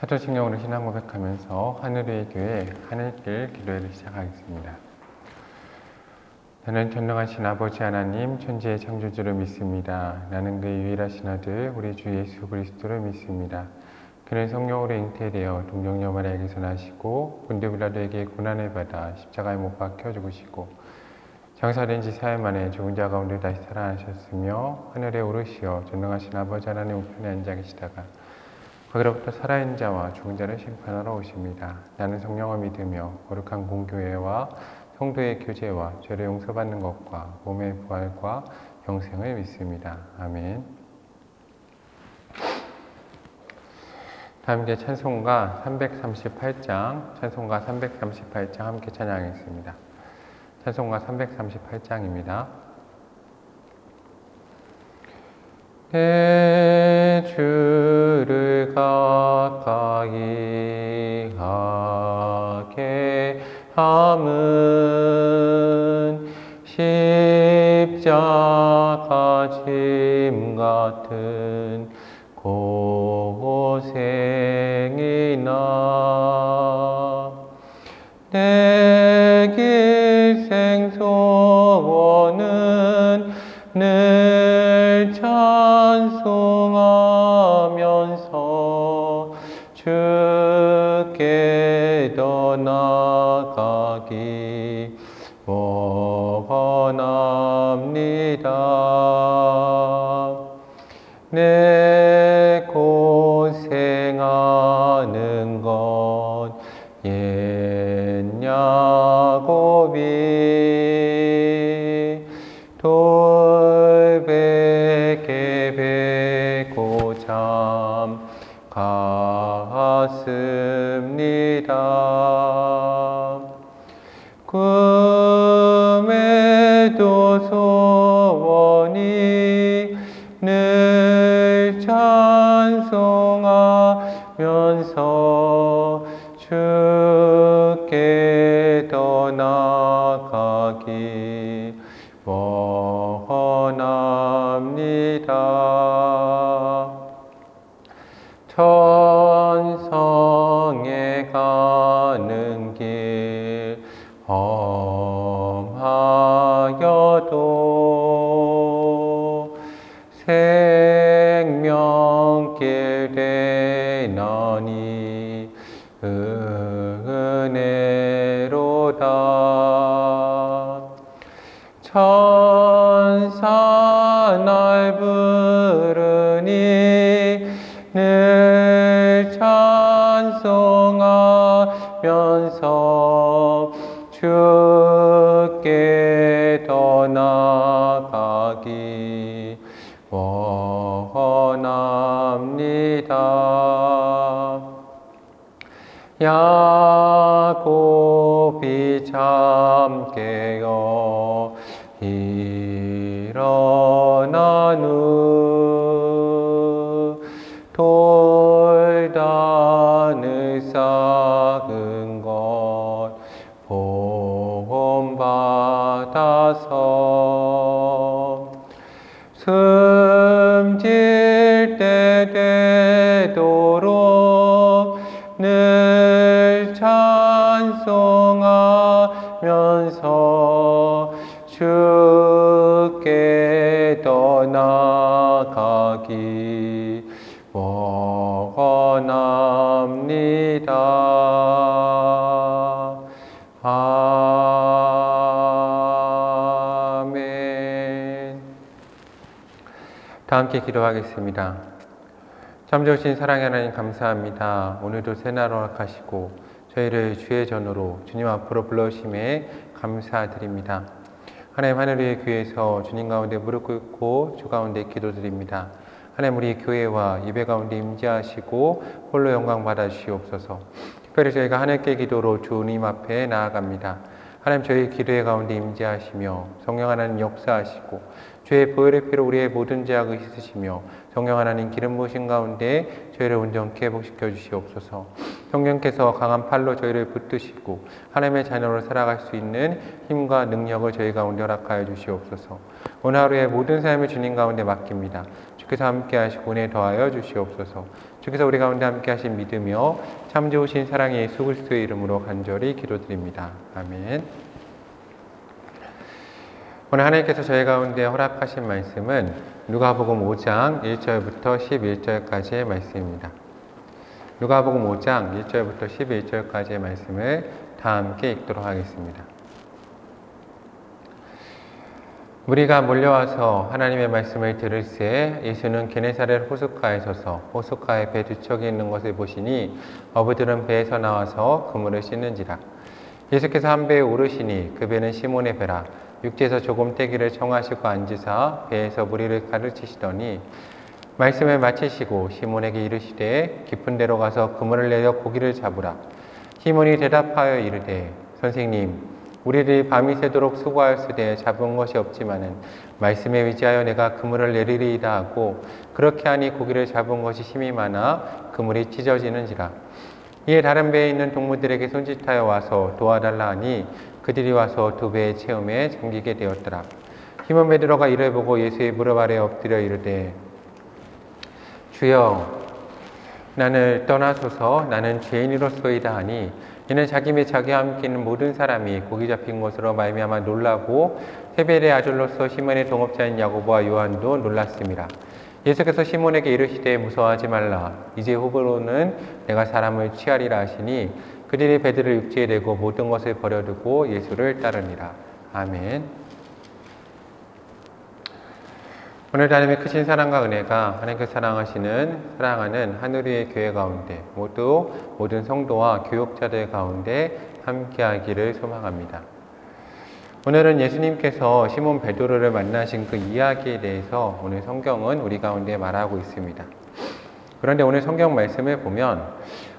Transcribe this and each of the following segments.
사도신경으로 신앙 고백하면서 하늘의 교회 하늘길 기도회를 시작하겠습니다. 나는 전능하신 아버지 하나님 천지의 창조주를 믿습니다. 나는 그의 유일하신 아들 우리 주 예수 그리스도를 믿습니다. 그는 성령으로 잉태되어 동정녀 마리아에게서 나시고 본디오 빌라도에게 고난을 받아 십자가에 못 박혀 죽으시고 장사된 지 4일 만에 죽은 자 가운데 다시 살아나셨으며 하늘에 오르시어 전능하신 아버지 하나님 우편에 앉아 계시다가 거기로부터 살아있는 자와 죽은 자를 심판하러 오십니다. 나는 성령을 믿으며 거룩한 공교회와 성도의 교제와 죄를 용서받는 것과 몸의 부활과 영생을 믿습니다. 아멘. 다음께 찬송가 338장 함께 찬양하겠습니다. 찬송가 338장입니다. 내 주를 가까이 하게 함은 십자가 짐 같은 고생이나 내 길생 소원은 늘 찬송하면서 주께 더 나아가기 원합니다. 내 고생하는 것 옛 야곱이 돌베개 베고 잠 갔습니다. 꿈에도 소원이 늘 찬송하면서 주께 더 나아가기 원합니다. 천성에 가는 길 험하여도 생명길 되나니 은혜로다. 천사 날 부르니 늘 찬송하면서 주께 더 나아가기 원합니다. 야곱이 잠 깨어 일어난 후 돌단을 쌓은 것 본받아서 숨질 때 되도록 늘 찬송하면서 주께 더 나아가기 원합니다. 아멘. 다 함께 기도하겠습니다. 참 좋으신 사랑의 하나님 감사합니다. 오늘도 새날 허락하시고 저희를 주의 전으로 주님 앞으로 불러오심에 감사드립니다. 하나님 하늘의 교회에서 주님 가운데 무릎 꿇고 주 가운데 기도드립니다. 하나님 우리 교회와 예배 가운데 임재하시고 홀로 영광 받아주시옵소서. 특별히 저희가 하늘께 기도로 주님 앞에 나아갑니다. 하나님 저희 기도의 가운데 임재하시며 성령 하나님 역사하시고 주의 보혈의 피로 우리의 모든 죄악을 씻으시며 성령 하나님 기름 부으신 가운데 저희를 온전케 회복시켜 주시옵소서. 성령께서 강한 팔로 저희를 붙드시고 하나님의 자녀로 살아갈 수 있는 힘과 능력을 저희 가운데 허락하여 주시옵소서. 오늘 하루의 모든 삶을 주님 가운데 맡깁니다. 주께서 함께 하시고 은혜 더하여 주시옵소서. 주께서 우리 가운데 함께 하신 믿으며 참 좋으신 사랑의 예수 그리스도의 이름으로 간절히 기도드립니다. 아멘. 오늘 하나님께서 저희 가운데 허락하신 말씀은 누가복음 5장 1절부터 11절까지의 말씀입니다. 누가복음 5장 1절부터 11절까지의 말씀을 다 함께 읽도록 하겠습니다. 무리가 몰려와서 하나님의 말씀을 들을새 예수는 게네사렛 호숫가에 서서 호숫가에 배 두 척이 있는 것을 보시니 어부들은 배에서 나와서 그물을 씻는지라. 예수께서 한 배에 오르시니 그 배는 시몬의 배라. 육지에서 조금 떼기를 청하시고 앉으사 배에서 무리를 가르치시더니 말씀을 마치시고 시몬에게 이르시되 깊은 데로 가서 그물을 내려 고기를 잡으라. 시몬이 대답하여 이르되 선생님 우리들이 밤이 새도록 수고하였으되 잡은 것이 없지만은 말씀에 의지하여 내가 그물을 내리리이다 하고 그렇게 하니 고기를 잡은 것이 힘이 많아 그물이 찢어지는지라. 이에 다른 배에 있는 동무들에게 손짓하여 와서 도와달라 하니 그들이 와서 두 배의 체험에 잠기게 되었더라. 시몬 베드로가 이를 보고 예수의 무릎 아래 엎드려 이르되 주여 나를 떠나소서 나는 죄인이로소이다 하니 이는 자기 및 자기와 함께 있는 모든 사람이 고기 잡힌 것으로 말미암아 놀라고 세벨의 아들로서 시몬의 동업자인 야고보와 요한도 놀랐습니다. 예수께서 시몬에게 이르시되 무서워하지 말라. 이제 후부로는 내가 사람을 취하리라 하시니 그들이 배들을 육지에 내고 모든 것을 버려두고 예수를 따르니라. 아멘. 오늘 하나님의 크신 사랑과 은혜가 하나님께서 사랑하는 하늘 위의 교회 가운데 모든 성도와 교육자들 가운데 함께하기를 소망합니다. 오늘은 예수님께서 시몬 베드로를 만나신 그 이야기에 대해서 오늘 성경은 우리 가운데 말하고 있습니다. 그런데 오늘 성경 말씀을 보면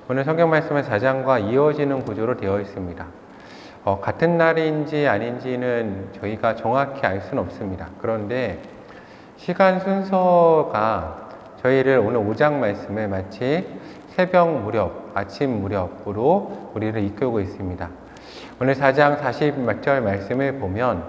오늘 성경 말씀은 4장과 이어지는 구조로 되어 있습니다. 같은 날인지 아닌지는 저희가 정확히 알 수는 없습니다. 그런데 시간 순서가 저희를 오늘 5장 말씀을 마치 새벽 무렵, 아침 무렵으로 우리를 이끌고 있습니다. 오늘 4장 40절 말씀을 보면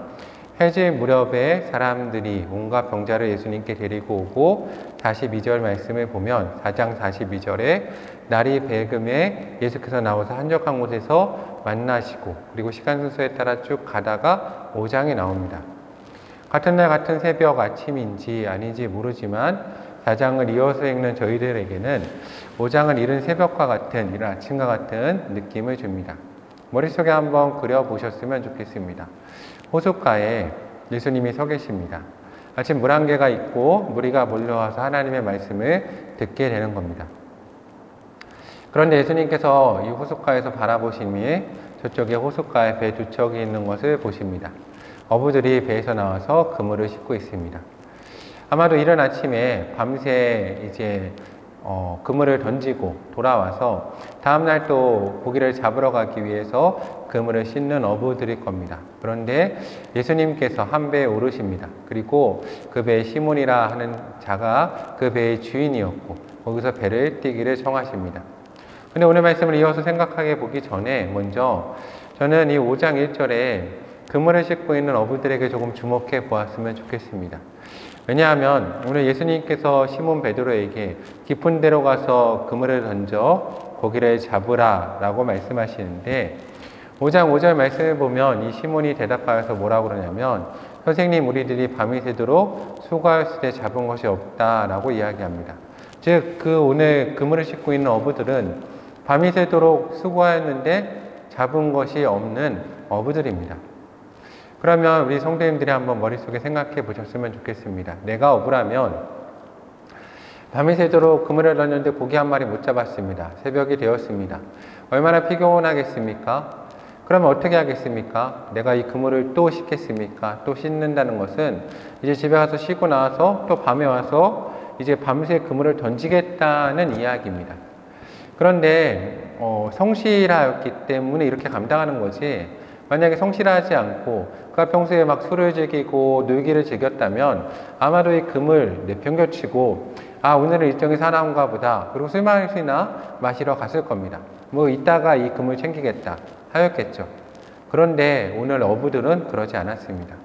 해질 무렵에 사람들이 온갖 병자를 예수님께 데리고 오고 42절 말씀을 보면 4장 42절에 날이 밝음에 예수께서 나와서 한적한 곳에서 만나시고 그리고 시간 순서에 따라 쭉 가다가 5장이 나옵니다. 같은 날 같은 새벽 아침인지 아닌지 모르지만 4장을 이어서 읽는 저희들에게는 5장은 이른 새벽과 같은 이른 아침과 같은 느낌을 줍니다. 머릿속에 한번 그려보셨으면 좋겠습니다. 호숫가에 예수님이 서 계십니다. 아침 물 한 개가 있고 무리가 몰려와서 하나님의 말씀을 듣게 되는 겁니다. 그런데 예수님께서 이 호숫가에서 바라보시니 저쪽에 호숫가에 배 두 척이 있는 것을 보십니다. 어부들이 배에서 나와서 그물을 싣고 있습니다. 아마도 이른 아침에 밤새 이제 그물을 던지고 돌아와서 다음날 또 고기를 잡으러 가기 위해서 그물을 싣는 어부들일 겁니다. 그런데 예수님께서 한 배에 오르십니다. 그리고 그 배에 시몬이라 하는 자가 그 배의 주인이었고 거기서 배를 띄기를 청하십니다. 근데 오늘 말씀을 이어서 생각해 보기 전에 먼저 저는 이 5장 1절에 그물을 싣고 있는 어부들에게 조금 주목해 보았으면 좋겠습니다. 왜냐하면 오늘 예수님께서 시몬 베드로에게 깊은 데로 가서 그물을 던져 고기를 잡으라 라고 말씀하시는데 5장 5절 말씀을 보면 이 시몬이 대답하여서 뭐라고 그러냐면 선생님 우리들이 밤이 새도록 수고하였을 때 잡은 것이 없다 라고 이야기합니다. 즉 그 오늘 그물을 싣고 있는 어부들은 밤이 새도록 수고하였는데 잡은 것이 없는 어부들입니다. 그러면 우리 성도님들이 한번 머릿속에 생각해 보셨으면 좋겠습니다. 내가 어부라면 밤이 새도록 그물을 던졌는데 고기 한 마리 못 잡았습니다. 새벽이 되었습니다. 얼마나 피곤하겠습니까? 그러면 어떻게 하겠습니까? 내가 이 그물을 또 싣겠습니까? 또 싣는다는 것은 이제 집에 가서 쉬고 나와서 또 밤에 와서 이제 밤새 그물을 던지겠다는 이야기입니다. 그런데 성실하였기 때문에 이렇게 감당하는 거지 만약에 성실하지 않고 그가 평소에 막 술을 즐기고 놀기를 즐겼다면 아마도 이 그물 내팽겨치고 오늘은 일정이 사나운가 보다 그리고 술 마시나 마시러 갔을 겁니다. 뭐 이따가 이 그물 챙기겠다 하였겠죠. 그런데 오늘 어부들은 그러지 않았습니다.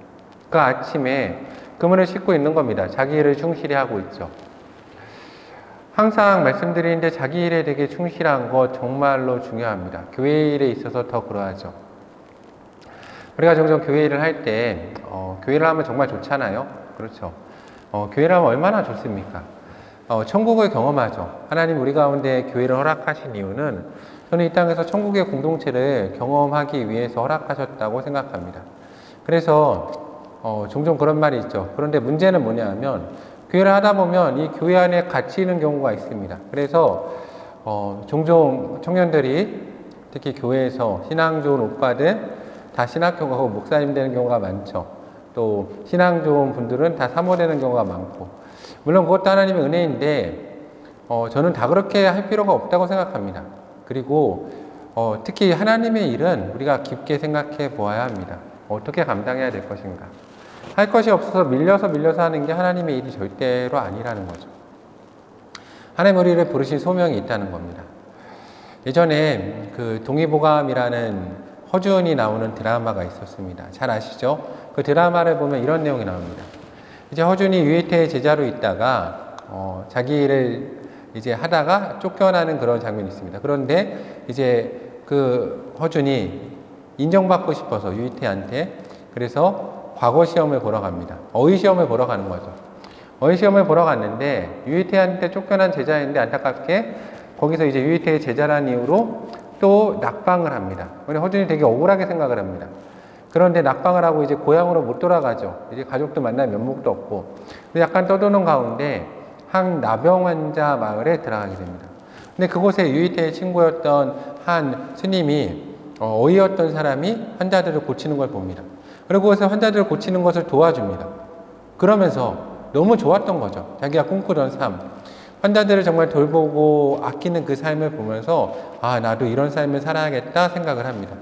그 아침에 그물을 싣고 있는 겁니다. 자기 일을 충실히 하고 있죠. 항상 말씀드리는데 자기 일에 되게 충실한 것 정말로 중요합니다. 교회 일에 있어서 더 그러하죠. 우리가 종종 교회 일을 할 때 교회를 하면 정말 좋잖아요. 그렇죠. 교회를 하면 얼마나 좋습니까? 천국을 경험하죠. 하나님 우리 가운데 교회를 허락하신 이유는 저는 이 땅에서 천국의 공동체를 경험하기 위해서 허락하셨다고 생각합니다. 그래서 종종 그런 말이 있죠. 그런데 문제는 뭐냐 하면 교회를 하다 보면 이 교회 안에 갇히는 경우가 있습니다. 그래서 종종 청년들이 특히 교회에서 신앙 좋은 오빠들 다 신학교 가고 목사님 되는 경우가 많죠. 또 신앙 좋은 분들은 다 사모 되는 경우가 많고, 물론 그것도 하나님의 은혜인데 저는 다 그렇게 할 필요가 없다고 생각합니다. 그리고 특히 하나님의 일은 우리가 깊게 생각해 보아야 합니다. 어떻게 감당해야 될 것인가. 할 것이 없어서 밀려서 하는 게 하나님의 일이 절대로 아니라는 거죠. 하나님 우리를 부르신 소명이 있다는 겁니다. 예전에 그 동의보감이라는 허준이 나오는 드라마가 있었습니다. 잘 아시죠? 그 드라마를 보면 이런 내용이 나옵니다. 이제 허준이 유해태의 제자로 있다가 자기 일을 이제 하다가 쫓겨나는 그런 장면이 있습니다. 그런데 이제 그 허준이 인정받고 싶어서 유해태한테 그래서 과거 시험을 보러 갑니다. 어휘 시험을 보러 가는 거죠. 어휘 시험을 보러 갔는데 유해태한테 쫓겨난 제자인데 안타깝게 거기서 이제 유해태의 제자라는 이유로 또 낙방을 합니다. 허준이 되게 억울하게 생각을 합니다. 그런데 낙방을 하고 이제 고향으로 못 돌아가죠. 이제 가족도 만날 면목도 없고. 약간 떠도는 가운데 한 나병 환자 마을에 들어가게 됩니다. 근데 그곳에 유이태의 친구였던 한 스님이 어이였던 사람이 환자들을 고치는 걸 봅니다. 그리고 그것을 환자들을 고치는 것을 도와줍니다. 그러면서 너무 좋았던 거죠. 자기가 꿈꾸던 삶. 환자들을 정말 돌보고 아끼는 그 삶을 보면서 나도 이런 삶을 살아야겠다 생각을 합니다.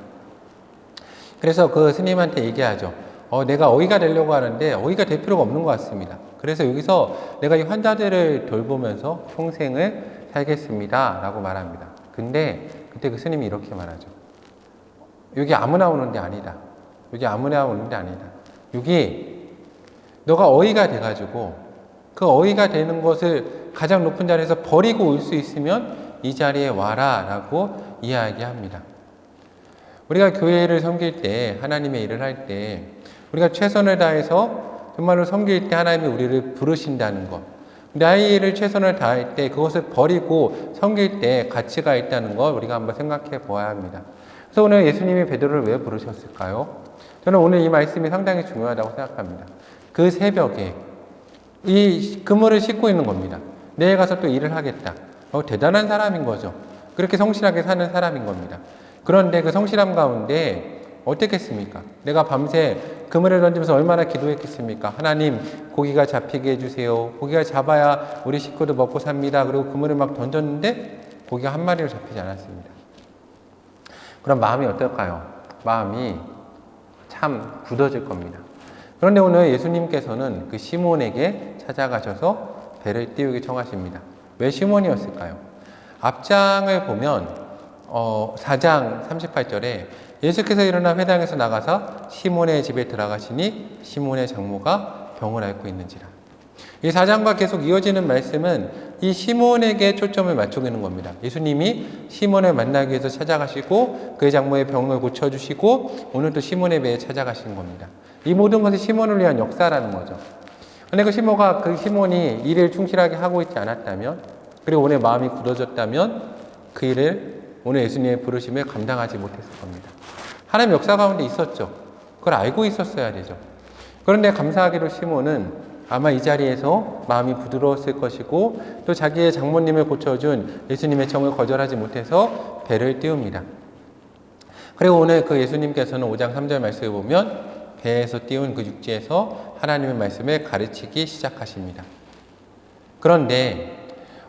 그래서 그 스님한테 얘기하죠. 내가 어이가 되려고 하는데 어이가 될 필요가 없는 것 같습니다. 그래서 여기서 내가 이 환자들을 돌보면서 평생을 살겠습니다 라고 말합니다. 근데 그때 그 스님이 이렇게 말하죠. 여기 아무나 오는 데 아니다. 여기 아무나 오는 데 아니다. 여기 너가 어이가 돼가지고 그 어이가 되는 것을 가장 높은 자리에서 버리고 올 수 있으면 이 자리에 와라 라고 이야기합니다. 우리가 교회를 섬길 때, 하나님의 일을 할 때 우리가 최선을 다해서 정말로 섬길 때 하나님이 우리를 부르신다는 것, 나의 일을 최선을 다할 때 그것을 버리고 섬길 때 가치가 있다는 걸 우리가 한번 생각해 보아야 합니다. 그래서 오늘 예수님이 베드로를 왜 부르셨을까요? 저는 오늘 이 말씀이 상당히 중요하다고 생각합니다. 그 새벽에 이 그물을 싣고 있는 겁니다. 내일 가서 또 일을 하겠다. 대단한 사람인 거죠. 그렇게 성실하게 사는 사람인 겁니다. 그런데 그 성실함 가운데 어떻겠습니까? 내가 밤새 그물을 던지면서 얼마나 기도했겠습니까? 하나님, 고기가 잡히게 해주세요. 고기가 잡아야 우리 식구도 먹고 삽니다. 그리고 그물을 막 던졌는데 고기가 한 마리로 잡히지 않았습니다. 그럼 마음이 어떨까요? 마음이 참 굳어질 겁니다. 그런데 오늘 예수님께서는 그 시몬에게 찾아가셔서 배를 띄우기 청하십니다. 왜 시몬이었을까요? 앞장을 보면 4장 38절에 예수께서 일어나 회당에서 나가서 시몬의 집에 들어가시니 시몬의 장모가 병을 앓고 있는지라. 이 4장과 계속 이어지는 말씀은 이 시몬에게 초점을 맞추고 있는 겁니다. 예수님이 시몬을 만나기 위해서 찾아가시고 그의 장모의 병을 고쳐주시고 오늘 또 시몬의 배에 찾아가시는 겁니다. 이 모든 것이 시몬을 위한 역사라는 거죠. 근데 그 시몬이 일을 충실하게 하고 있지 않았다면, 그리고 오늘 마음이 굳어졌다면 그 일을 오늘 예수님의 부르심을 감당하지 못했을 겁니다. 하나님 역사 가운데 있었죠. 그걸 알고 있었어야 되죠. 그런데 감사하게도 시몬은 아마 이 자리에서 마음이 부드러웠을 것이고 또 자기의 장모님을 고쳐준 예수님의 청을 거절하지 못해서 배를 띄웁니다. 그리고 오늘 그 예수님께서는 5장 3절 말씀을 보면 배에서 띄운 그 육지에서 하나님의 말씀을 가르치기 시작하십니다. 그런데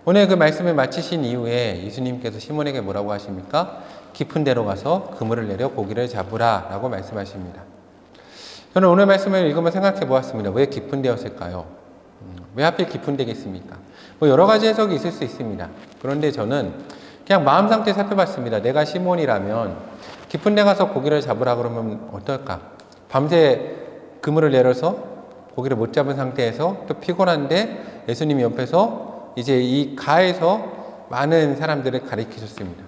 오늘 그 말씀을 마치신 이후에 예수님께서 시몬에게 뭐라고 하십니까? 깊은 데로 가서 그물을 내려 고기를 잡으라 라고 말씀하십니다. 저는 오늘 말씀을 읽으며 생각해 보았습니다. 왜 깊은 데였을까요? 왜 하필 깊은 데겠습니까? 여러 가지 해석이 있을 수 있습니다. 그런데 저는 그냥 마음 상태 살펴봤습니다. 내가 시몬이라면 깊은 데 가서 고기를 잡으라 그러면 어떨까? 밤새 그물을 내려서 고기를 못 잡은 상태에서 또 피곤한데 예수님이 옆에서 이제 이 가에서 많은 사람들을 가리키셨습니다.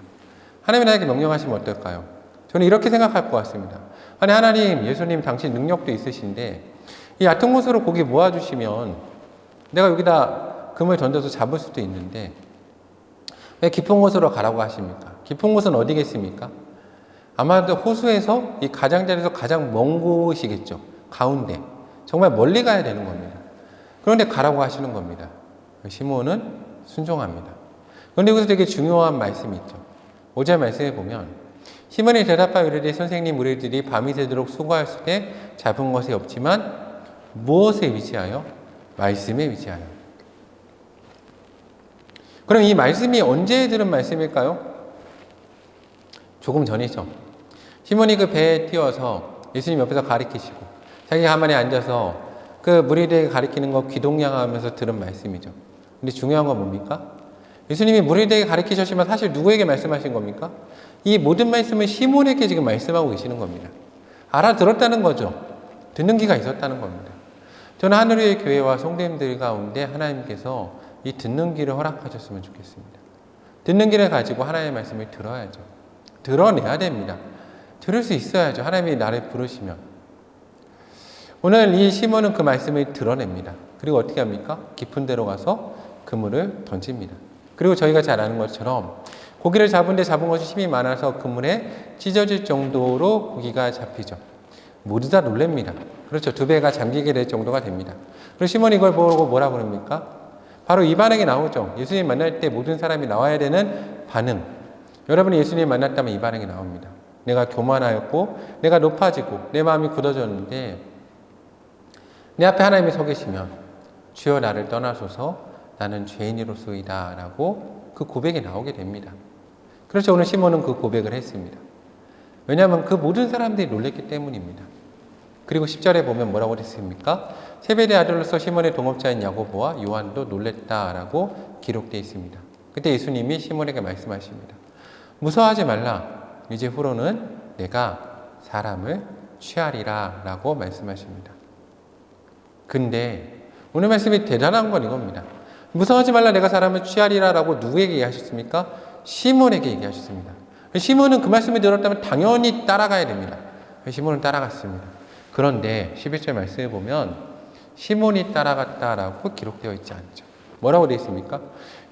하나님이 나에게 명령하시면 어떨까요? 저는 이렇게 생각할 것 같습니다. 아니, 하나님, 예수님 당신 능력도 있으신데 이 얕은 곳으로 고기 모아주시면 내가 여기다 금을 던져서 잡을 수도 있는데 왜 깊은 곳으로 가라고 하십니까? 깊은 곳은 어디겠습니까? 아마도 호수에서 이 가장자리에서 가장 먼 곳이겠죠. 가운데. 정말 멀리 가야 되는 겁니다. 그런데 가라고 하시는 겁니다. 시몬은 순종합니다. 그런데 여기서 되게 중요한 말씀이 있죠. 5절 말씀에 보면 시몬이 대답하여 이르되 선생님 우리들이 밤이 새도록 수고하였을 잡은 것이 없지만 무엇에 위치하여? 말씀에 위치하여. 그럼 이 말씀이 언제 들은 말씀일까요? 조금 전이죠. 시몬이 그 배에 띄워서 예수님 옆에서 가리키시고 자기가 가만히 앉아서 그 무리들에게 가리키는 거 귀동냥하면서 들은 말씀이죠. 근데 중요한 건 뭡니까? 예수님이 무리들에게 가리키셨지만 사실 누구에게 말씀하신 겁니까? 이 모든 말씀을 시몬에게 지금 말씀하고 계시는 겁니다. 알아들었다는 거죠. 듣는 귀가 있었다는 겁니다. 저는 하늘의 교회와 성도님들 가운데 하나님께서 이 듣는 귀를 허락하셨으면 좋겠습니다. 듣는 귀를 가지고 하나님의 말씀을 들어야죠. 드러내야 됩니다. 들을 수 있어야죠. 하나님이 나를 부르시면. 오늘 이 시몬은 그 말씀을 드러냅니다. 그리고 어떻게 합니까? 깊은 데로 가서 그물을 던집니다. 그리고 저희가 잘 아는 것처럼 고기를 잡은 것이 힘이 많아서 그물에 찢어질 정도로 고기가 잡히죠. 모두 다 놀랍니다. 그렇죠. 두 배가 잠기게 될 정도가 됩니다. 그리고 시몬이 이걸 보고 뭐라 그럽니까? 바로 이 반응이 나오죠. 예수님 만날 때 모든 사람이 나와야 되는 반응. 여러분이 예수님 만났다면 이 반응이 나옵니다. 내가 교만하였고 내가 높아지고 내 마음이 굳어졌는데 내 앞에 하나님이 서 계시면 주여 나를 떠나소서 나는 죄인이로소이다 라고 그 고백이 나오게 됩니다. 그렇죠. 오늘 시몬은 그 고백을 했습니다. 왜냐하면 그 모든 사람들이 놀랬기 때문입니다. 그리고 10절에 보면 뭐라고 했습니까? 세베대 아들로서 시몬의 동업자인 야고보와 요한도 놀랬다라고 기록되어 있습니다. 그때 예수님이 시몬에게 말씀하십니다. 무서워하지 말라. 이제 후로는 내가 사람을 취하리라 라고 말씀하십니다. 근데 오늘 말씀이 대단한 건 이겁니다. 무서워하지 말라 내가 사람을 취하리라 라고 누구에게 얘기하셨습니까? 시몬에게 얘기하셨습니다. 시몬은 그 말씀을 들었다면 당연히 따라가야 됩니다. 시몬은 따라갔습니다. 그런데 11절 말씀에 보면 시몬이 따라갔다라고 기록되어 있지 않죠. 뭐라고 되어 있습니까?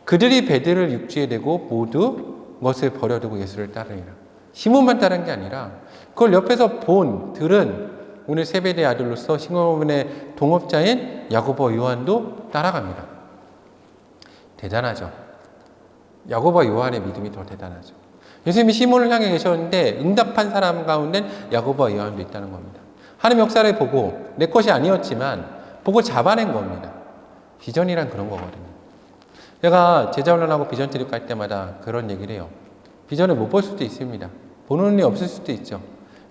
그들이 배들을 육지에 대고 모두 것을 버려두고 예수를 따르니라. 시몬만 따른 게 아니라 그걸 옆에서 들은 오늘 세베대 아들로서 시몬의 동업자인 야고보와 요한도 따라갑니다. 대단하죠. 야고보와 요한의 믿음이 더 대단하죠. 예수님이 시몬을 향해 계셨는데 응답한 사람 가운데 야고보와 요한도 있다는 겁니다. 하나님 역사를 보고 내 것이 아니었지만 보고 잡아낸 겁니다. 비전이란 그런 거거든요. 제가 제자훈련하고 비전 트립 갈 때마다 그런 얘기를 해요. 비전을 못 볼 수도 있습니다. 보는 눈이 없을 수도 있죠.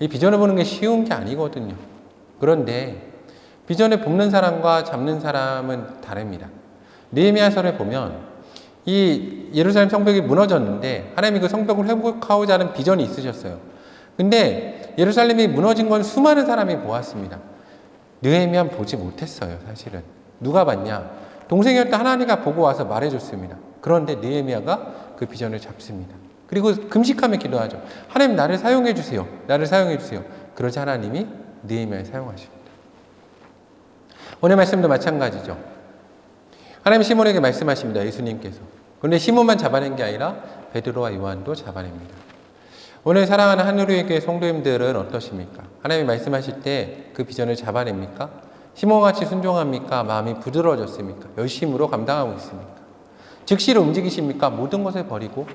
이 비전을 보는 게 쉬운 게 아니거든요. 그런데 비전을 볶는 사람과 잡는 사람은 다릅니다. 느헤미야서를 보면 이 예루살렘 성벽이 무너졌는데 하나님이 그 성벽을 회복하고자 하는 비전이 있으셨어요. 근데 예루살렘이 무너진 건 수많은 사람이 보았습니다. 느헤미야는 보지 못했어요. 사실은. 누가 봤냐? 동생이었던 하나니가 보고 와서 말해줬습니다. 그런데 느헤미야가 그 비전을 잡습니다. 그리고 금식하며 기도하죠. 하나님 나를 사용해 주세요. 나를 사용해 주세요. 그러자 하나님이 느헤미야를 사용하십니다. 오늘 말씀도 마찬가지죠. 하나님 시몬에게 말씀하십니다. 예수님께서. 그런데 시몬만 잡아낸 게 아니라 베드로와 요한도 잡아냅니다. 오늘 사랑하는 하늘의 교회 성도님들은 어떠십니까? 하나님이 말씀하실 때 그 비전을 잡아냅니까? 시몬같이 순종합니까? 마음이 부드러워졌습니까? 열심으로 감당하고 있습니까? 즉시로 움직이십니까? 모든 것을 버리고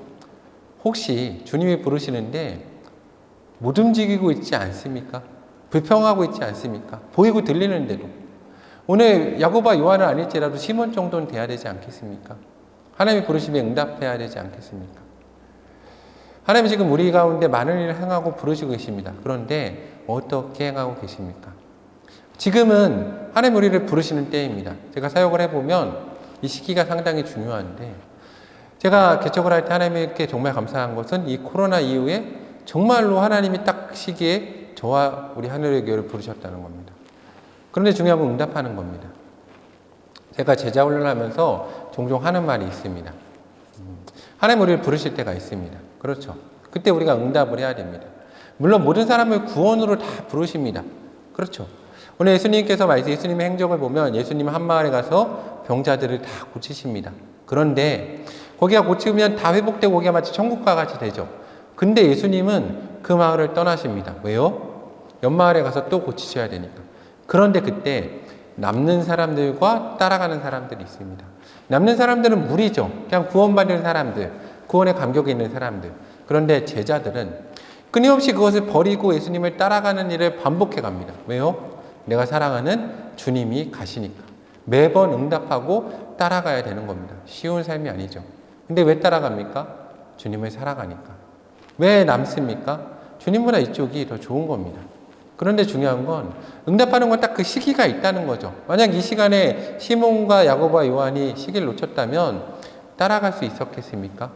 혹시 주님이 부르시는데 못 움직이고 있지 않습니까? 불평하고 있지 않습니까? 보이고 들리는데도. 오늘 야고보와 요한은 아닐지라도 시몬 정도는 돼야 되지 않겠습니까? 하나님이 부르시면 응답해야 되지 않겠습니까? 하나님이 지금 우리 가운데 많은 일을 행하고 부르시고 계십니다. 그런데 어떻게 행하고 계십니까? 지금은 하나님 우리를 부르시는 때입니다. 제가 사역을 해보면 이 시기가 상당히 중요한데 제가 개척을 할 때 하나님께 정말 감사한 것은 이 코로나 이후에 정말로 하나님이 딱 시기에 저와 우리 하늘의 교회를 부르셨다는 겁니다. 그런데 중요한 건 응답하는 겁니다. 제가 제자 훈련하면서 종종 하는 말이 있습니다. 하나님 우리를 부르실 때가 있습니다. 그렇죠. 그때 우리가 응답을 해야 됩니다. 물론 모든 사람을 구원으로 다 부르십니다. 그렇죠. 오늘 예수님께서 예수님의 행적을 보면 예수님은 한 마을에 가서 병자들을 다 고치십니다. 그런데 거기가 고치면 다 회복되고 거기가 마치 천국과 같이 되죠. 근데 예수님은 그 마을을 떠나십니다. 왜요? 옆마을에 가서 또 고치셔야 되니까. 그런데 그때 남는 사람들과 따라가는 사람들이 있습니다. 남는 사람들은 무리죠. 그냥 구원받는 사람들, 구원에 감격이 있는 사람들. 그런데 제자들은 끊임없이 그것을 버리고 예수님을 따라가는 일을 반복해 갑니다. 왜요? 내가 사랑하는 주님이 가시니까. 매번 응답하고 따라가야 되는 겁니다. 쉬운 삶이 아니죠. 근데 왜 따라갑니까? 주님을 사랑하니까. 왜 남습니까? 주님보다 이쪽이 더 좋은 겁니다. 그런데 중요한 건 응답하는 건 딱 그 시기가 있다는 거죠. 만약 이 시간에 시몬과 야고보와 요한이 시기를 놓쳤다면 따라갈 수 있었겠습니까?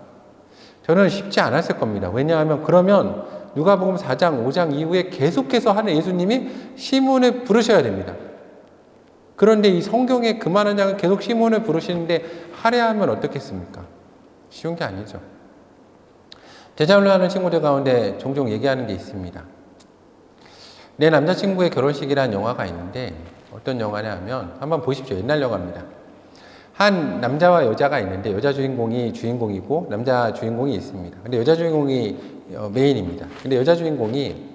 저는 쉽지 않았을 겁니다. 왜냐하면 그러면 누가복음 4장, 5장 이후에 계속해서 하는 예수님이 시몬을 부르셔야 됩니다. 그런데 이 성경의 그 많은 장은 계속 시몬을 부르시는데 할애하면 어떻겠습니까? 쉬운 게 아니죠. 제자 훈련하는 친구들 가운데 종종 얘기하는 게 있습니다. 내 남자친구의 결혼식이라는 영화가 있는데 어떤 영화냐 하면 한번 보십시오. 옛날 영화입니다. 한 남자와 여자가 있는데 여자 주인공이 주인공이고 남자 주인공이 있습니다. 근데 여자 주인공이 메인입니다. 근데 여자 주인공이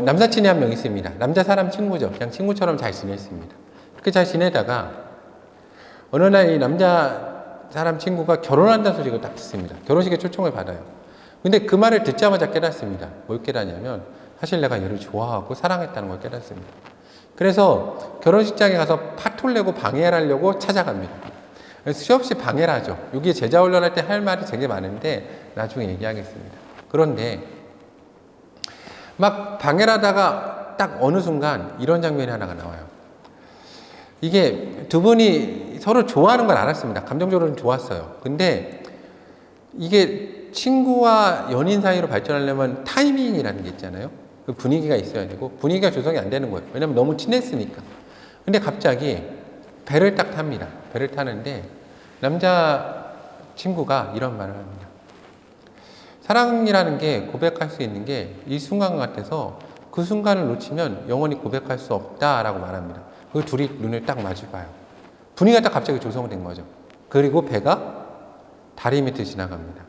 남사친이 한 명 있습니다. 남자 사람 친구죠. 그냥 친구처럼 잘 지냈습니다. 그렇게 잘 지내다가 어느 날 이 남자 사람 친구가 결혼한다는 소식을 딱 듣습니다. 결혼식에 초청을 받아요. 근데 그 말을 듣자마자 깨닫습니다. 뭘 깨닫냐면 사실 내가 얘를 좋아하고 사랑했다는 걸 깨닫습니다. 그래서 결혼식장에 가서 파토를 내고 방해를 하려고 찾아갑니다. 수없이 방해를 하죠. 여기 제자 훈련할 때 할 말이 되게 많은데 나중에 얘기하겠습니다. 그런데 막 방해를 하다가 딱 어느 순간 이런 장면이 하나가 나와요. 이게 두 분이 서로 좋아하는 걸 알았습니다. 감정적으로는 좋았어요. 근데 이게 친구와 연인 사이로 발전하려면 타이밍이라는 게 있잖아요. 그 분위기가 있어야 되고 분위기가 조성이 안 되는 거예요. 왜냐면 너무 친했으니까. 근데 갑자기 배를 딱 탑니다. 배를 타는데 남자 친구가 이런 말을 합니다. 사랑이라는 게 고백할 수 있는 게 이 순간 같아서 그 순간을 놓치면 영원히 고백할 수 없다라고 말합니다. 그 둘이 눈을 딱 마주 봐요. 분위기가 딱 갑자기 조성된 거죠. 그리고 배가 다리 밑을 지나갑니다.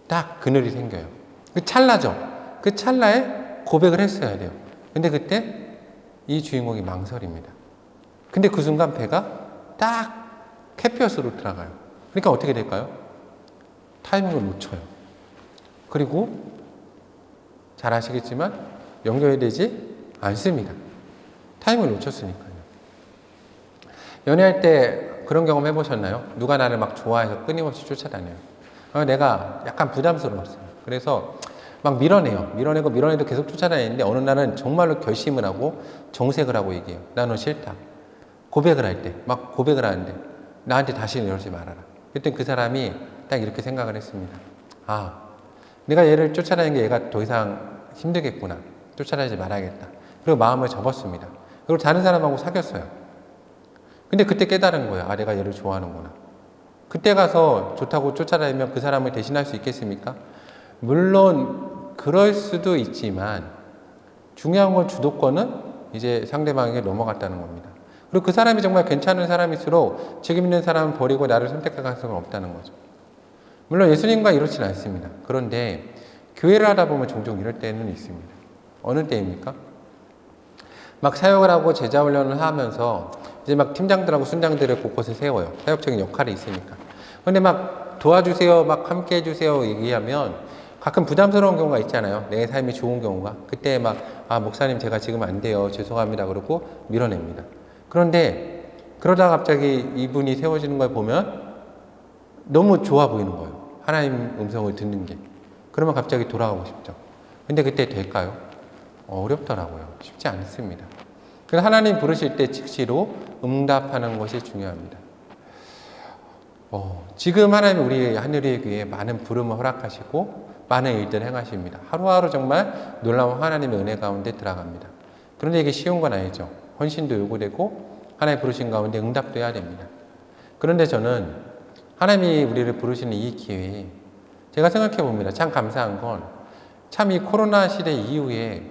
딱 그늘이 생겨요. 그 찰나죠. 그 찰나에 고백을 했어야 돼요. 근데 그때 이 주인공이 망설입니다. 근데 그 순간 배가 딱 캐피어스로 들어가요. 그러니까 어떻게 될까요? 타이밍을 놓쳐요. 그리고 잘 아시겠지만 연결되지 않습니다. 타이밍을 놓쳤으니까요. 연애할 때 그런 경험 해보셨나요? 누가 나를 막 좋아해서 끊임없이 쫓아다녀요. 내가 약간 부담스러웠어요. 그래서 막 밀어내도 계속 쫓아다니는데 어느 날은 정말로 결심을 하고 정색을 하고 얘기해요. 나 너 싫다. 고백을 할 때, 막 고백을 하는데 나한테 다시는 이러지 말아라. 그때 그 사람이 딱 이렇게 생각을 했습니다. 아, 내가 얘를 쫓아다니는 게 얘가 더 이상 힘들겠구나. 쫓아다니지 말아야겠다. 그리고 마음을 접었습니다. 그리고 다른 사람하고 사귀었어요. 근데 그때 깨달은 거예요. 아, 내가 얘를 좋아하는구나. 그때 가서 좋다고 쫓아다니면 그 사람을 대신할 수 있겠습니까? 물론 그럴 수도 있지만 중요한 건 주도권은 이제 상대방에게 넘어갔다는 겁니다. 그리고 그 사람이 정말 괜찮은 사람일수록 책임 있는 사람을 버리고 나를 선택할 가능성은 없다는 거죠. 물론 예수님과 이렇지는 않습니다. 그런데 교회를 하다 보면 종종 이럴 때는 있습니다. 어느 때입니까? 막 사역을 하고 제자 훈련을 하면서 이제 막 팀장들하고 순장들을 곳곳에 세워요. 사역적인 역할이 있으니까. 근데 막 도와주세요, 막 함께 해주세요 얘기하면 가끔 부담스러운 경우가 있잖아요. 내 삶이 좋은 경우가. 그때 막, 아, 목사님 제가 지금 안 돼요. 죄송합니다. 그러고 밀어냅니다. 그런데 그러다 갑자기 이분이 세워지는 걸 보면 너무 좋아 보이는 거예요. 하나님 음성을 듣는 게. 그러면 갑자기 돌아가고 싶죠. 근데 그때 될까요? 어렵더라고요. 쉽지 않습니다. 그래서 하나님 부르실 때 즉시로 응답하는 것이 중요합니다. 지금 하나님 우리 하늘의 교회에 많은 부름을 허락하시고 많은 일들을 행하십니다. 하루하루 정말 놀라운 하나님의 은혜 가운데 들어갑니다. 그런데 이게 쉬운 건 아니죠. 헌신도 요구되고 하나님 부르신 가운데 응답도 해야 됩니다. 그런데 저는 하나님이 우리를 부르시는 이 기회에 제가 생각해 봅니다. 참 감사한 건 참 이 코로나 시대 이후에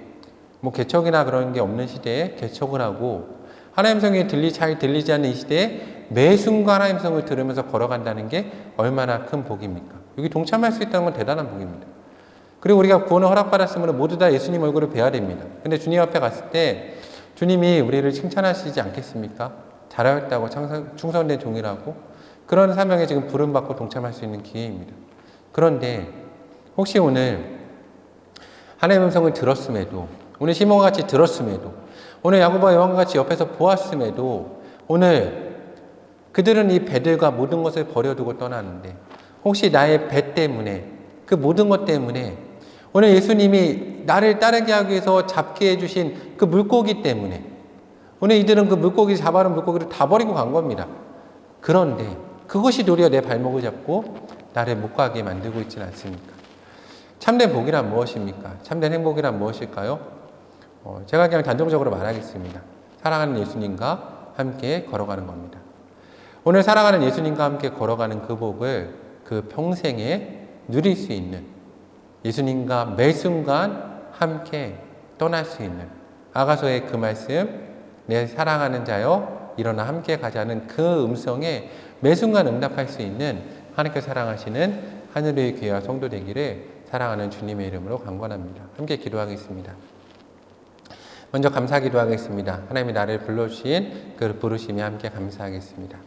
뭐 개척이나 그런 게 없는 시대에 개척을 하고 하나님 성이 잘 들리지 않는 이 시대에 매 순간 하나님 성을 들으면서 걸어간다는 게 얼마나 큰 복입니까? 여기 동참할 수 있다는 건 대단한 복입니다. 그리고 우리가 구원을 허락받았으면 모두 다 예수님 얼굴을 뵈야 됩니다. 근데 주님 앞에 갔을 때 주님이 우리를 칭찬하시지 않겠습니까? 잘하였다고 충성된 종이라고 그런 사명에 지금 부름받고 동참할 수 있는 기회입니다. 그런데 혹시 오늘 하나님의 음성을 들었음에도 오늘 시몬과 같이 들었음에도 오늘 야고보와 요한과 같이 옆에서 보았음에도 오늘 그들은 이 배들과 모든 것을 버려두고 떠나는데 혹시 나의 배 때문에 그 모든 것 때문에 오늘 예수님이 나를 따르게 하기 위해서 잡게 해주신 그 물고기 때문에 오늘 이들은 그 물고기 잡아놓은 물고기를 다 버리고 간 겁니다. 그런데 그것이 도리어 내 발목을 잡고 나를 못 가게 만들고 있지는 않습니까? 참된 복이란 무엇입니까? 참된 행복이란 무엇일까요? 제가 그냥 단정적으로 말하겠습니다. 사랑하는 예수님과 함께 걸어가는 겁니다. 오늘 사랑하는 예수님과 함께 걸어가는 그 복을 그 평생에 누릴 수 있는 예수님과 매 순간 함께 떠날 수 있는 아가서의 그 말씀 내 사랑하는 자여 일어나 함께 가자는 그 음성에 매 순간 응답할 수 있는 하나님께 사랑하시는 하늘의 교회와 성도 되기를 사랑하는 주님의 이름으로 간구합니다. 함께 기도하겠습니다. 먼저 감사 기도하겠습니다. 하나님이 나를 불러주신 그 부르심에 함께 감사하겠습니다.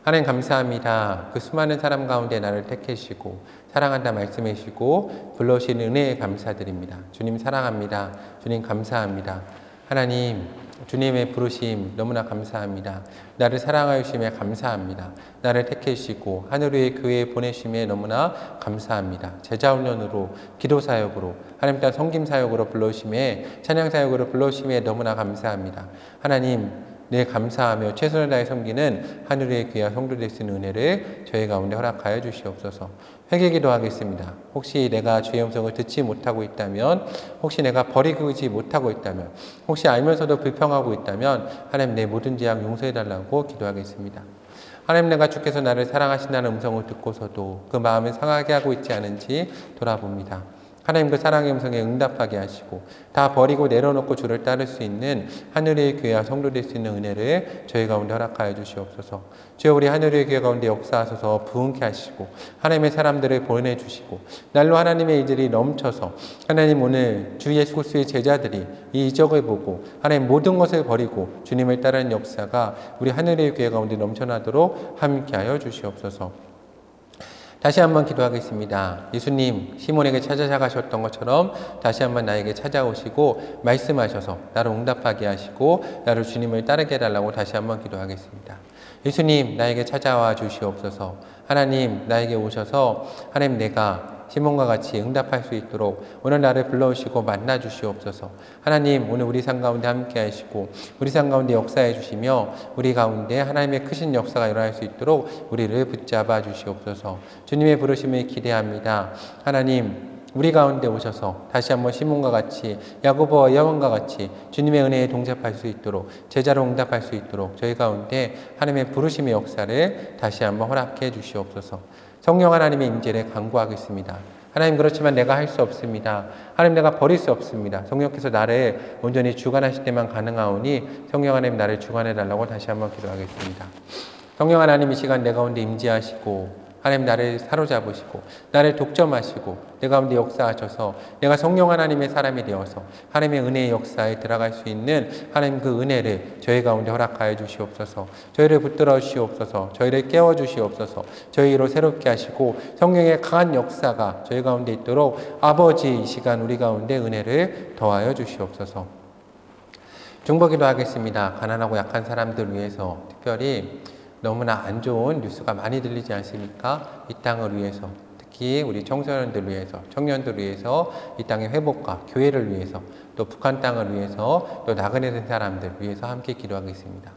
하나님 감사합니다. 그 수많은 사람 가운데 나를 택하시고 사랑한다 말씀해 주시고 불러주신 은혜에 감사드립니다. 주님 사랑합니다. 주님 감사합니다. 하나님 주님의 부르심 너무나 감사합니다. 나를 사랑하여 주심에 감사합니다. 나를 택해 주시고 하늘의 교회에 보내심에 너무나 감사합니다. 제자훈련으로 기도사역으로 하나님 땅 섬김사역으로 불러주심에 찬양사역으로 불러주심에 너무나 감사합니다. 하나님 늘 감사하며 최선을 다해 섬기는 하늘의 귀한 성도 될 수 있는 은혜를 저희 가운데 허락하여 주시옵소서. 회개기도 하겠습니다. 혹시 내가 주의 음성을 듣지 못하고 있다면, 혹시 내가 버리지 못하고 있다면, 혹시 알면서도 불평하고 있다면 하나님 내 모든 죄악 용서해달라고 기도하겠습니다. 하나님 내가 주께서 나를 사랑하신다는 음성을 듣고서도 그 마음을 상하게 하고 있지 않은지 돌아봅니다. 하나님 그 사랑의 음성에 응답하게 하시고 다 버리고 내려놓고 주를 따를 수 있는 하늘의 교회와 성도 될 수 있는 은혜를 저희 가운데 허락하여 주시옵소서. 주여 우리 하늘의 교회 가운데 역사하소서 부흥케 하시고 하나님의 사람들을 보내주시고 날로 하나님의 이들이 넘쳐서 하나님 오늘 주 예수 그리스도의 제자들이 이 이적을 보고 하나님 모든 것을 버리고 주님을 따르는 역사가 우리 하늘의 교회 가운데 넘쳐나도록 함께하여 주시옵소서. 다시 한번 기도하겠습니다. 예수님 시몬에게 찾아가셨던 것처럼 다시 한번 나에게 찾아오시고 말씀하셔서 나를 응답하게 하시고 나를 주님을 따르게 해달라고 다시 한번 기도하겠습니다. 예수님 나에게 찾아와 주시옵소서. 하나님 나에게 오셔서 하나님 내가 시몬과 같이 응답할 수 있도록 오늘 나를 불러오시고 만나 주시옵소서. 하나님 오늘 우리 삶 가운데 함께 하시고 우리 삶 가운데 역사해 주시며 우리 가운데 하나님의 크신 역사가 일어날 수 있도록 우리를 붙잡아 주시옵소서. 주님의 부르심을 기대합니다. 하나님 우리 가운데 오셔서 다시 한번 시몬과 같이 야고보와 요한과 같이 주님의 은혜에 동접할 수 있도록 제자로 응답할 수 있도록 저희 가운데 하나님의 부르심의 역사를 다시 한번 허락해 주시옵소서. 성령 하나님의 임재를 간구하겠습니다. 하나님 그렇지만 내가 할 수 없습니다. 하나님 내가 버릴 수 없습니다. 성령께서 나를 온전히 주관하실 때만 가능하오니 성령 하나님 나를 주관해 달라고 다시 한번 기도하겠습니다. 성령 하나님 이 시간 내 가운데 임재하시고 하나님 나를 사로잡으시고 나를 독점하시고 내 가운데 역사하셔서 내가 성령 하나님의 사람이 되어서 하나님의 은혜의 역사에 들어갈 수 있는 하나님 그 은혜를 저희 가운데 허락하여 주시옵소서. 저희를 붙들어 주시옵소서. 저희를 깨워 주시옵소서. 저희로 새롭게 하시고 성령의 강한 역사가 저희 가운데 있도록 아버지 이 시간 우리 가운데 은혜를 더하여 주시옵소서. 중보기도 하겠습니다. 가난하고 약한 사람들 위해서 특별히 너무나 안 좋은 뉴스가 많이 들리지 않습니까? 이 땅을 위해서 특히 우리 청소년들 위해서 청년들 위해서 이 땅의 회복과 교회를 위해서 또 북한 땅을 위해서 또 나그네 된 사람들 위해서 함께 기도하겠습니다.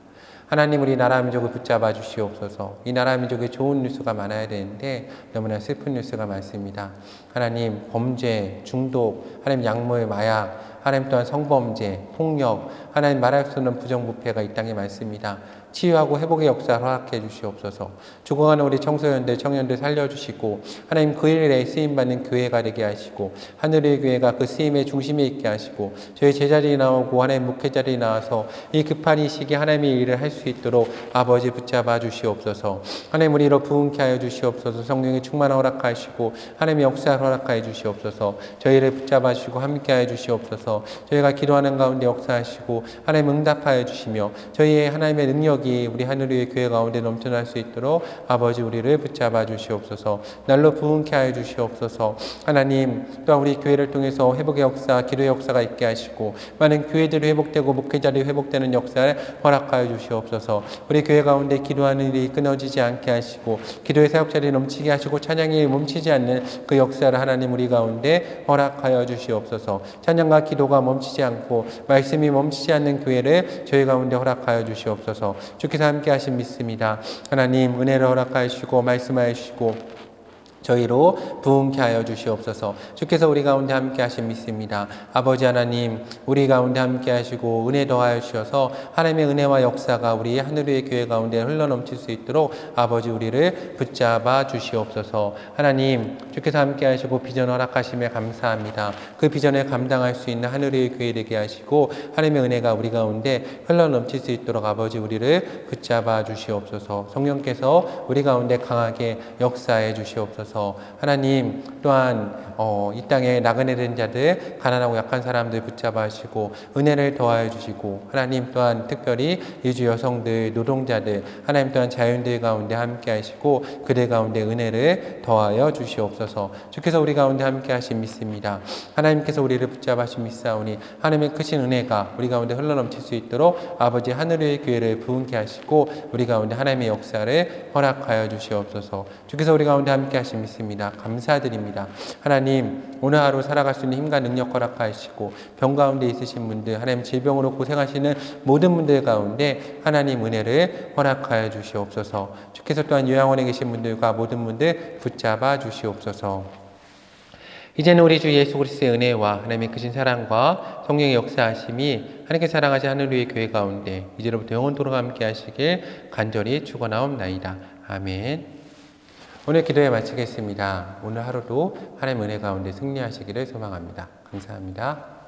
하나님 우리 나라 민족을 붙잡아 주시옵소서. 이 나라 민족에 좋은 뉴스가 많아야 되는데 너무나 슬픈 뉴스가 많습니다. 하나님 범죄, 중독, 하나님 약물, 마약 하나님 또한 성범죄, 폭력, 하나님 말할 수 없는 부정부패가 이 땅에 많습니다. 치유하고 회복의 역사를 허락해 주시옵소서. 죽어가는 우리 청소년들, 청년들 살려주시고 하나님 그 일에 쓰임받는 교회가 되게 하시고 하늘의 교회가 그 쓰임의 중심에 있게 하시고 저희 제자리에 나오고 하나님 목회 자리에 나와서 이 급한 이 시기에 하나님의 일을 할 수 있도록 아버지 붙잡아 주시옵소서. 하나님 우리로 부흥케 하여 주시옵소서. 성령의 충만 허락하시고 하나님의 역사를 허락하여 주시옵소서. 저희를 붙잡아 주시고 함께 하여 주시옵소서. 저희가 기도하는 가운데 역사하시고 하나님 응답하여 주시며 저희의 하나님의 능력이 우리 하늘의 교회 가운데 넘쳐날 수 있도록 아버지 우리를 붙잡아 주시옵소서. 날로 부흥케 하여 주시옵소서. 하나님 또한 우리 교회를 통해서 회복의 역사, 기도의 역사가 있게 하시고 많은 교회들이 회복되고 목회자들이 회복되는 역사를 허락하여 주시옵소서. 우리 교회 가운데 기도하는 일이 끊어지지 않게 하시고 기도의 사역자들이 넘치게 하시고 찬양이 멈추지 않는 그 역사를 하나님 우리 가운데 허락하여 주시옵소서. 찬양과 기도가 멈추지 않고 말씀이 멈추지 않는 교회를 저희 가운데 허락하여 주시옵소서. 주께서 함께 하신 믿습니다. 하나님 은혜를 허락하여 주시고 말씀하여 주시고 저희로 부흥케 하여 주시옵소서. 주께서 우리 가운데 함께 하신 믿습니다. 아버지 하나님 우리 가운데 함께 하시고 은혜 더하여 주셔서 하나님의 은혜와 역사가 우리 하늘의 교회 가운데 흘러넘칠 수 있도록 아버지 우리를 붙잡아 주시옵소서. 하나님 주께서 함께 하시고 비전 허락하심에 감사합니다. 그 비전을 감당할 수 있는 하늘의 교회 되게 하시고 하나님의 은혜가 우리 가운데 흘러넘칠 수 있도록 아버지 우리를 붙잡아 주시옵소서. 성령께서 우리 가운데 강하게 역사해 주시옵소서. 하나님 또한 이 땅에 나그네 된 자들, 가난하고 약한 사람들 붙잡아 주시고 은혜를 더하여 주시고 하나님 또한 특별히 이주 여성들, 노동자들, 하나님 또한 자연들 가운데 함께 하시고 그들 가운데 은혜를 더하여 주시옵소서. 주께서 우리 가운데 함께 하신 믿습니다. 하나님께서 우리를 붙잡아 주신 믿사오니 하나님의 크신 은혜가 우리 가운데 흘러넘칠 수 있도록 아버지 하늘의 교회를 부흥케 하시고 우리 가운데 하나님의 역사를 허락하여 주시옵소서. 주께서 우리 가운데 함께 하신 믿습니다. 감사드립니다. 하나님 오늘 하루 살아갈 수 있는 힘과 능력 허락하시고 병 가운데 있으신 분들, 하나님 질병으로 고생하시는 모든 분들 가운데 하나님 은혜를 허락하여 주시옵소서. 주께서 또한 요양원에 계신 분들과 모든 분들 붙잡아 주시옵소서. 이제는 우리 주 예수 그리스도의 은혜와 하나님의 크신 사랑과 성령의 역사하심이 하나님께 사랑하신 하늘의 교회 가운데 이제로부터 영원토록 함께 하시길 간절히 축원하옵나이다. 아멘. 오늘 기도에 마치겠습니다. 오늘 하루도 하나님의 은혜 가운데 승리하시기를 소망합니다. 감사합니다.